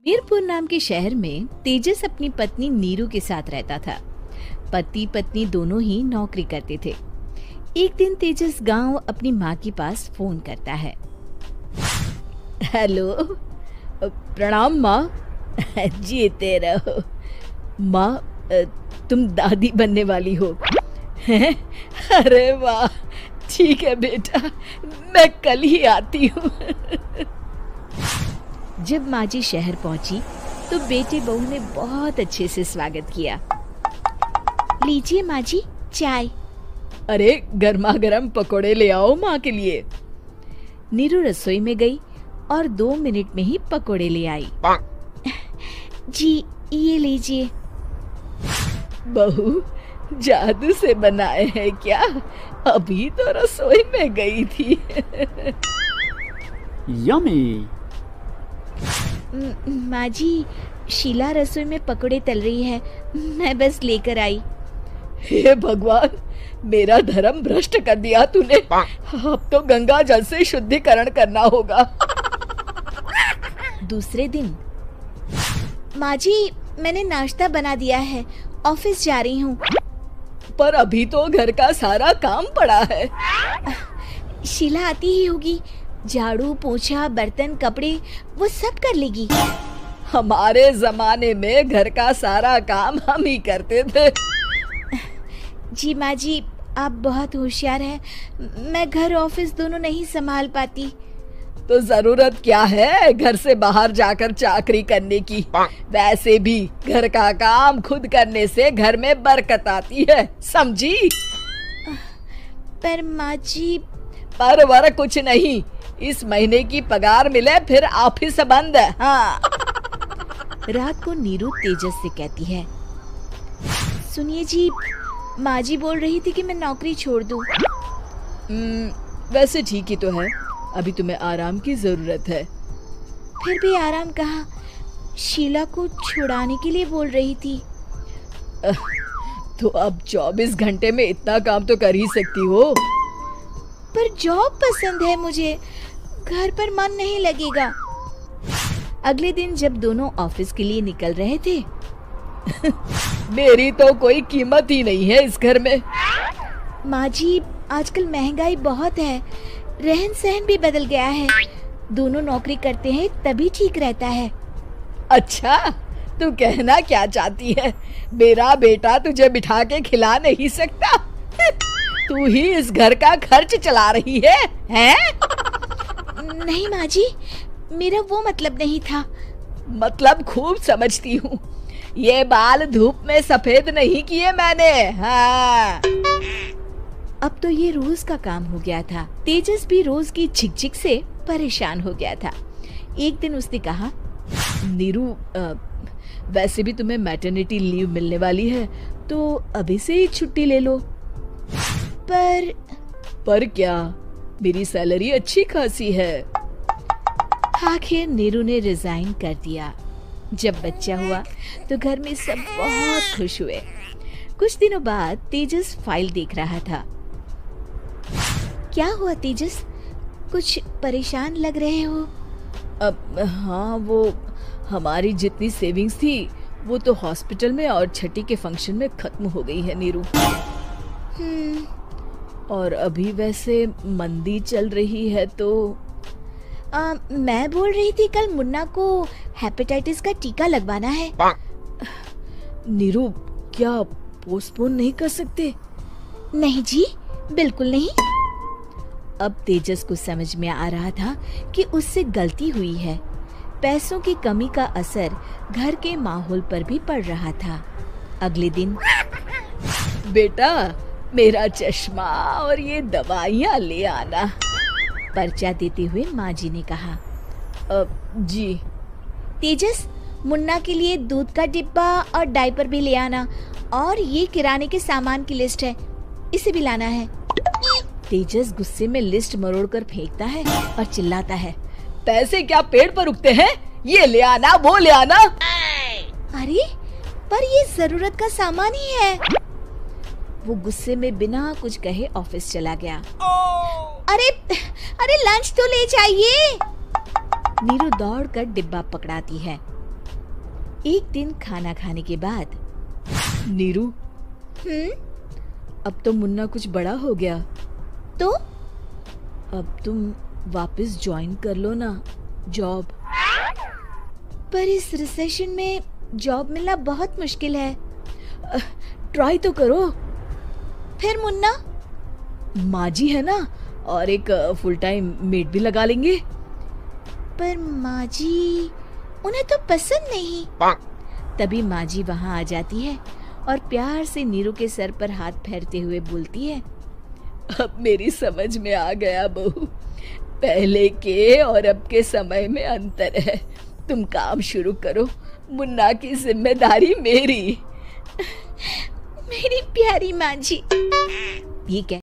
मीरपुर नाम के शहर में तेजस अपनी पत्नी नीरू के साथ रहता था। पति पत्नी दोनों ही नौकरी करते थे। एक दिन तेजस गांव अपनी माँ के पास फोन करता है। हेलो, प्रणाम माँ। जीते रहो माँ, तुम दादी बनने वाली हो। अरे वाह, ठीक है बेटा, मैं कल ही आती हूँ। जब माँ जी शहर पहुंची तो बेटे बहू ने बहुत अच्छे से स्वागत किया। लीजिए माँ जी चाय। अरे गर्मा गर्म पकोड़े ले आओ माँ के लिए। नीरू रसोई में गई और 2 मिनट में ही पकोड़े ले आई। जी ये लीजिए। बहू जादू से बनाए हैं क्या? अभी तो रसोई में गई थी। यम्मी। माँ जी, शीला रसोई में पकोड़े तल रही है, मैं बस लेकर आई। हे भगवान, मेरा धर्म भ्रष्ट कर दिया तूने। अब तो गंगा जल से शुद्धिकरण करना होगा। दूसरे दिन, माँ जी मैंने नाश्ता बना दिया है, ऑफिस जा रही हूँ। पर अभी तो घर का सारा काम पड़ा है। शीला आती ही होगी, झाड़ू पोछा बर्तन कपड़े वो सब कर लेगी। हमारे जमाने में घर का सारा काम हम ही करते थे। जी माँ जी, आप बहुत होशियार हैं, मैं घर ऑफिस दोनों नहीं संभाल पाती। तो जरूरत क्या है घर से बाहर जाकर चाकरी करने की? वैसे भी घर का काम खुद करने से घर में बरकत आती है, समझी? पर माँ जी। पर वर कुछ नहीं, इस महीने की पगार मिले फिर ऑफिस बंद है। हाँ। रात को नीरू तेजस से कहती है, सुनिए जी, माँ जी बोल रही थी कि मैं नौकरी छोड़ दूं। वैसे ठीक ही तो है, अभी तुम्हें आराम की जरूरत है। फिर भी आराम कहाँ, शीला को छुड़ाने के लिए बोल रही थी। तो अब 24 घंटे में इतना काम तो कर ही सकती हो। पर जॉब पसंद है मुझे, घर पर मन नहीं लगेगा। अगले दिन जब दोनों ऑफिस के लिए निकल रहे थे, मेरी तो कोई कीमत ही नहीं है इस घर में। माँ जी, आजकल महंगाई बहुत है, रहन सहन भी बदल गया है, दोनों नौकरी करते हैं तभी ठीक रहता है। अच्छा, तू कहना क्या चाहती है? मेरा बेटा तुझे बिठा के खिला नहीं सकता? तू ही इस घर का खर्च चला रही है, हैं? नहीं माँ जी, मेरा वो मतलब नहीं था। मतलब खूब समझती हूँ, ये बाल धूप में सफेद नहीं किए मैंने। हाँ। अब तो ये रोज का काम हो गया था। तेजस भी रोज की झिकझिक से परेशान हो गया था। एक दिन उसने कहा, नीरू, वैसे भी तुम्हें मैटरनिटी लीव मिलने वाली है, तो अभी से ही छुट्टी ले लो। पर क्या, मेरी सैलरी अच्छी खासी है। आखिर नीरू ने रिजाइन कर दिया। जब बच्चा हुआ तो घर में सब बहुत खुश हुए। कुछ दिनों बाद तेजस फाइल देख रहा था। क्या हुआ तेजस, कुछ परेशान लग रहे हो? अब हाँ, वो हमारी जितनी सेविंग्स थी वो तो हॉस्पिटल में और छठी के फंक्शन में खत्म हो गई है नीरू। और अभी वैसे मंदी चल रही है तो मैं बोल रही थी कल मुन्ना को हेपेटाइटिस का टीका लगवाना है। नीरू, क्या पोस्टपोन नहीं कर सकते? नहीं जी, बिल्कुल नहीं। अब तेजस को समझ में आ रहा था कि उससे गलती हुई है। पैसों की कमी का असर घर के माहौल पर भी पड़ रहा था। अगले दिन, बेटा मेरा चश्मा और ये दवाइयाँ ले आना, पर्चा देते हुए माँ जी ने कहा। जी। तेजस, मुन्ना के लिए दूध का डिब्बा और डायपर भी ले आना, और ये किराने के सामान की लिस्ट है, इसे भी लाना है। तेजस गुस्से में लिस्ट मरोड़कर फेंकता है और चिल्लाता है, पैसे क्या पेड़ पर उगते हैं? ये ले आना, वो ले आना। अरे पर ये जरूरत का सामान ही है। वो गुस्से में बिना कुछ कहे ऑफिस चला गया। अरे अरे लंच तो ले जाइए। नीरू दौड़कर डिब्बा पकड़ाती है। एक दिन खाना खाने के बाद, नीरू, अब तो मुन्ना कुछ बड़ा हो गया, तो अब तुम वापस ज्वाइन कर लो ना जॉब। पर इस रिसेशन में जॉब मिलना बहुत मुश्किल है। ट्राई तो करो। फिर मुन्ना, माँ जी है ना, और एक फुल टाइम मेड भी लगा लेंगे। पर माँ जी, उन्हें तो पसंद नहीं। तभी माँ जी वहाँ आ जाती है और प्यार से नीरू के सर पर हाथ फेरते हुए बोलती है, अब मेरी समझ में आ गया बहू, पहले के और अब के समय में अंतर है। तुम काम शुरू करो, मुन्ना की जिम्मेदारी मेरी। मेरी प्यारी माँ जी। ठीक है,